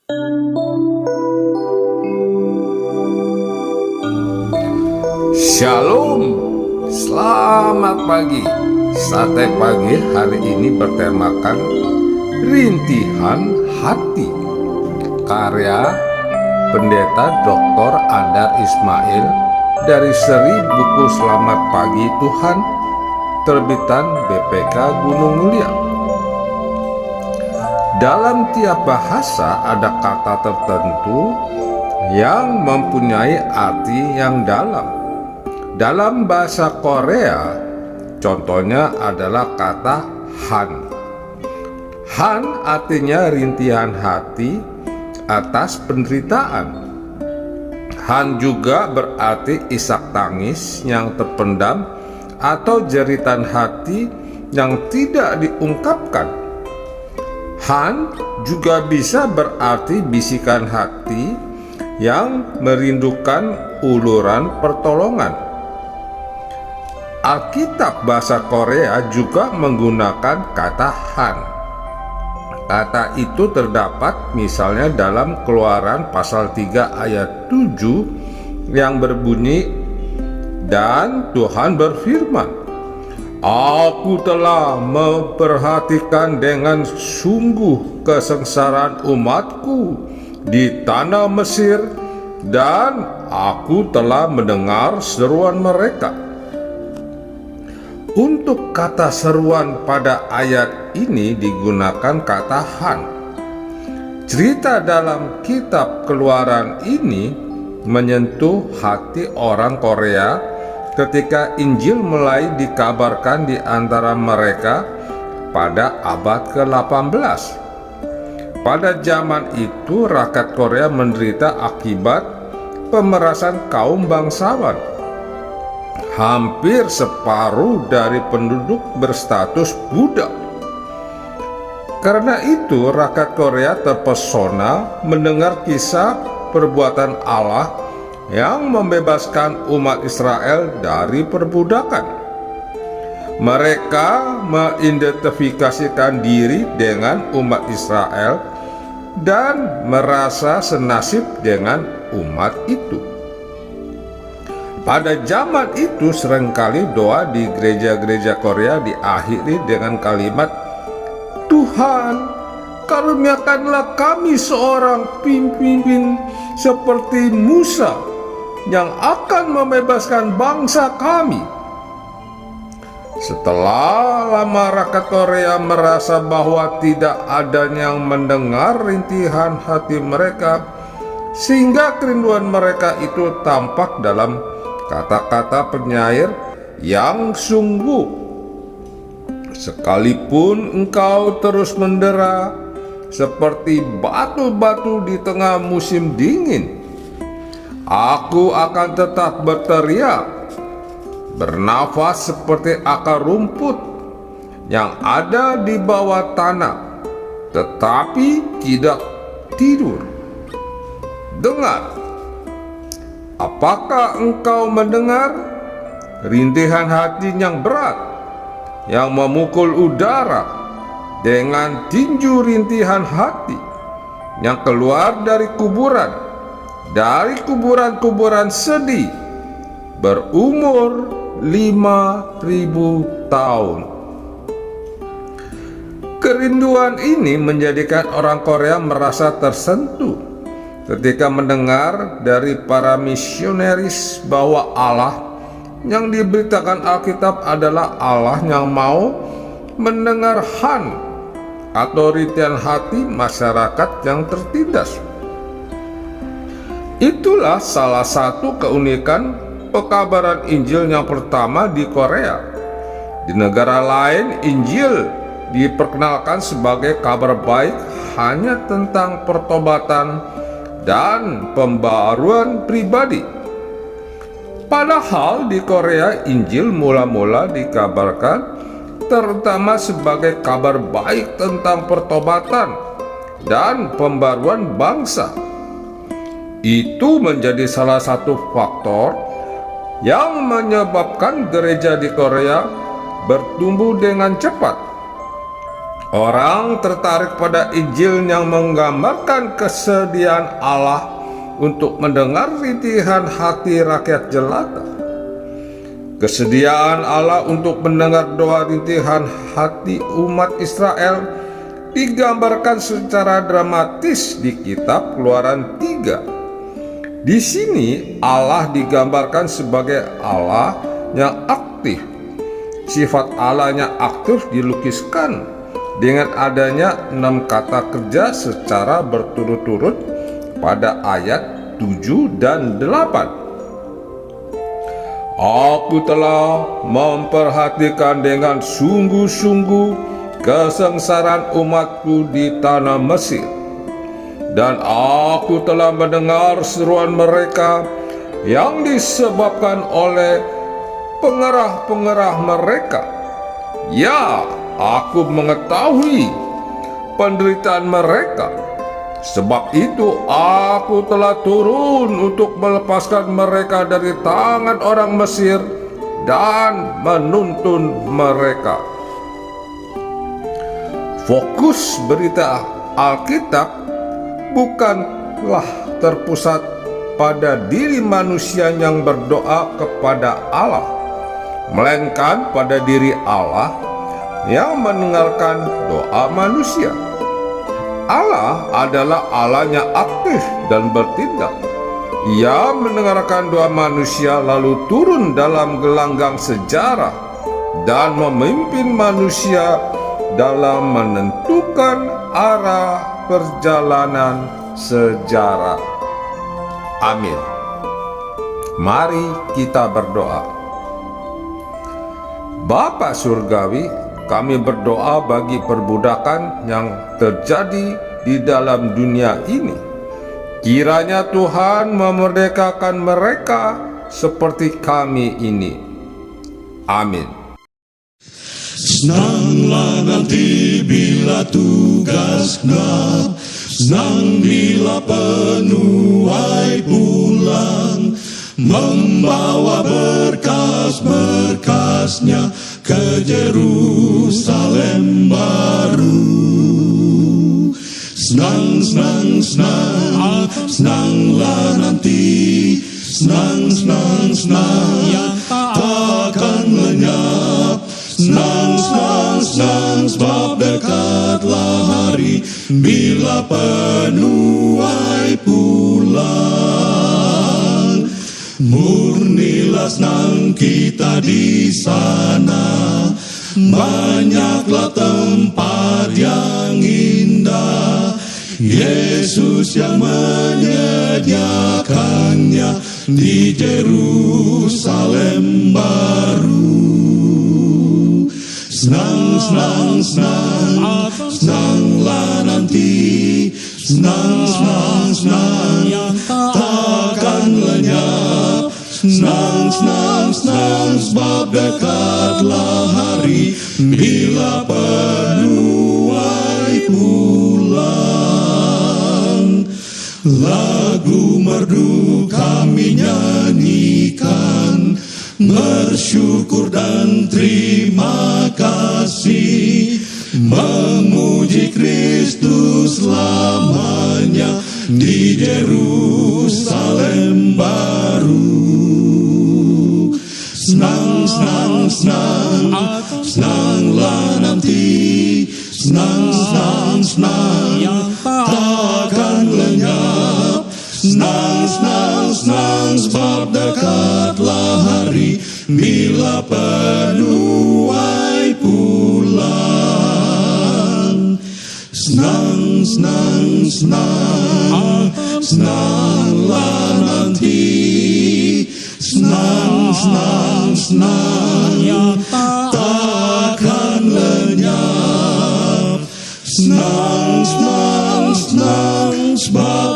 Shalom, selamat pagi. Sate pagi hari ini bertemakan Rintihan Hati, karya Pendeta Dr. Andar Ismail dari seri buku Selamat Pagi Tuhan, terbitan BPK Gunung Mulia. Dalam tiap bahasa ada kata tertentu yang mempunyai arti yang dalam. Dalam bahasa Korea, contohnya adalah kata Han. Han artinya rintihan hati atas penderitaan. Han juga berarti isak tangis yang terpendam atau jeritan hati yang tidak diungkapkan. Han juga bisa berarti bisikan hati yang merindukan uluran pertolongan. Alkitab bahasa Korea juga menggunakan kata Han. Kata itu terdapat misalnya dalam Keluaran pasal 3 ayat 7 yang berbunyi, "Dan Tuhan berfirman, Aku telah memperhatikan dengan sungguh kesengsaraan umatku di tanah Mesir, dan aku telah mendengar seruan mereka." Untuk kata seruan pada ayat ini digunakan kata Han. Cerita dalam kitab Keluaran ini menyentuh hati orang Korea ketika Injil mulai dikabarkan di antara mereka pada abad ke-18. Pada zaman itu rakyat Korea menderita akibat pemerasan kaum bangsawan. Hampir separuh dari penduduk berstatus budak. Karena itu rakyat Korea terpesona mendengar kisah perbuatan Allah yang membebaskan umat Israel dari perbudakan. Mereka mengidentifikasikan diri dengan umat Israel dan merasa senasib dengan umat itu. Pada zaman itu seringkali doa di gereja-gereja Korea diakhiri dengan kalimat, "Tuhan, karuniakanlah kami seorang pemimpin seperti Musa yang akan membebaskan bangsa kami." Setelah lama rakyat Korea merasa bahwa tidak ada yang mendengar rintihan hati mereka, sehingga kerinduan mereka itu tampak dalam kata-kata penyair yang sungguh. "Sekalipun engkau terus mendera seperti batu-batu di tengah musim dingin, aku akan tetap berteriak, bernafas seperti akar rumput yang ada di bawah tanah, tetapi tidak tidur. Dengar, apakah engkau mendengar rintihan hati yang berat, yang memukul udara dengan tinju rintihan hati yang keluar dari kuburan sedih, berumur 5.000 tahun. Kerinduan ini menjadikan orang Korea merasa tersentuh ketika mendengar dari para misionaris bahwa Allah yang diberitakan Alkitab adalah Allah yang mau mendengar Han atau rintihan hati masyarakat yang tertindas. Itulah salah satu keunikan pekabaran Injil yang pertama di Korea. Di negara lain, Injil diperkenalkan sebagai kabar baik hanya tentang pertobatan dan pembaruan pribadi. Padahal di Korea Injil mula-mula dikabarkan terutama sebagai kabar baik tentang pertobatan dan pembaruan bangsa. Itu menjadi salah satu faktor yang menyebabkan gereja di Korea bertumbuh dengan cepat. Orang tertarik pada Injil yang menggambarkan kesediaan Allah untuk mendengar rintihan hati rakyat jelata. Kesediaan Allah untuk mendengar doa rintihan hati umat Israel digambarkan secara dramatis di kitab Keluaran 3. Di sini Allah digambarkan sebagai Allah yang aktif. Sifat Allahnya aktif dilukiskan dengan adanya 6 kata kerja secara berturut-turut pada ayat 7 dan 8. Aku telah memperhatikan dengan sungguh-sungguh kesengsaraan umatku di tanah Mesir, dan aku telah mendengar seruan mereka yang disebabkan oleh pengerah-pengerah mereka. Ya, aku mengetahui penderitaan mereka. Sebab itu aku telah turun untuk melepaskan mereka dari tangan orang Mesir dan menuntun mereka. Fokus berita Alkitab bukanlah terpusat pada diri manusia yang berdoa kepada Allah, melainkan pada diri Allah yang mendengarkan doa manusia. Allah adalah Allah yang aktif dan bertindak. Ia mendengarkan doa manusia lalu turun dalam gelanggang sejarah dan memimpin manusia dalam menentukan arah perjalanan sejarah. Amin. Mari kita berdoa. Bapa Surgawi, kami berdoa bagi perbudakan yang terjadi di dalam dunia ini. Kiranya Tuhan memerdekakan mereka seperti kami ini. Amin. Senanglah nanti bila tugas genap, senang bila penuai pulang, membawa berkas-berkasnya ke Yerusalem baru. Senang, senang, senang, senanglah nanti, senang, senang, senang, takkan lenyap. Senang, senang, senang, sebab dekatlah hari bila penuai pulang. Murnilah senang kita di sana, banyaklah tempat yang indah. Yesus yang menyediakannya di Yerusalem baru. Senang, senang, senang, senanglah nanti, senang, senang, senang, takkan lenyap. Senang, senang, senang, sebab dekatlah hari bila penuai pulang. Lagu merdu kami nyanyikan, bersyukur dan terima kasih, memuji Kristus selamanya di Yerusalem baru. Senang, senang, senang, senanglah nanti, senang, senang, senang, takkan lenyap. Senang, senang, senang, sebab dekatlah hari bila penuai pulang. Senang, senang, senang, senanglah nanti, senang, senang, senang, takkan lenyap. Senang, senang, senang, sebab